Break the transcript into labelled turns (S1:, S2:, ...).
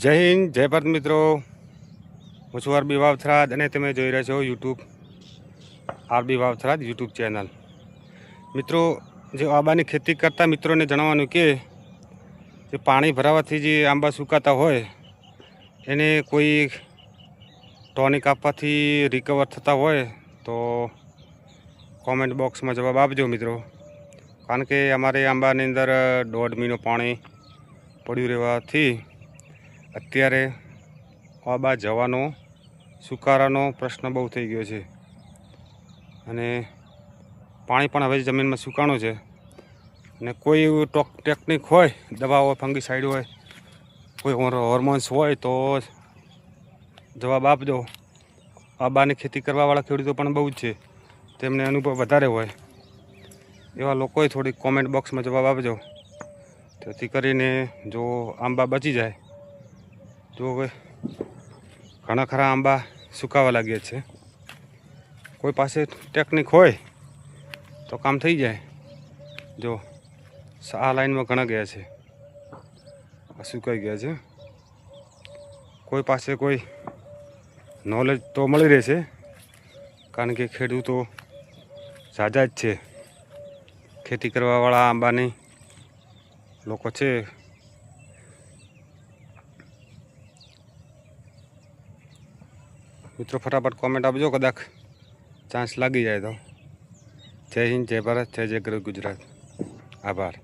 S1: જય હિન્દ, જય ભારત મિત્રો। હું છું આરબી વાવથરાદ અને તમે જોઈ રહ્યા છો YouTube RB Vavtharad YouTube channel. મિત્રો, જે આંબાની ખેતી કરતા મિત્રોને જણાવવાનું કે જે પાણી ભરાવાથી જે આંબા સુકાતા હોય એને કોઈ ટોનિક આપવાથી રિકવર થતા હોય તો કોમેન્ટ બોક્સમાં જવાબ આપજો મિત્રો। કારણ કે અમારે આંબાની અંદર 1.5 મહિનો પાણી પડ્યું રહેવાથી અત્યારે આંબા જવાનો સુકારાનો પ્રશ્ન બહુ થઈ ગયો છે અને પાણી પણ હવે જમીનમાં સુકાણું છે ને કોઈ એવું ટેકનિક હોય, દવાઓ ફંગીસાઇડ હોય, કોઈ હોર્મોન્સ હોય તો જવાબ આપજો। આંબાની ખેતી કરવાવાળા ખેડૂતો પણ બહુ જ છે, તેમને અનુભવ વધારે હોય એવા લોકોએ થોડીક કોમેન્ટ બોક્સમાં જવાબ આપજો, જેથી કરીને જો આંબા બચી જાય। જો હવે ઘણા ખરા આંબા સુકાવા લાગ્યા છે, કોઈ પાસે ટેકનિક હોય તો કામ થઈ જાય। જો આ લાઈનમાં ઘણા ગયા છે, આ સુકાઈ ગયા છે। કોઈ પાસે કોઈ નોલેજ તો મળી રહેશે, કારણ કે ખેડૂતો ઝાઝા જ છે, ખેતી કરવાવાળા આંબાની લોકો છે। મિત્રો ફટાફટ કોમેન્ટ આપજો, કદાચ ચાન્સ લાગી જાય તો। જય હિન્દ, જય ભારત, જય જય ગુજરાત, આભાર।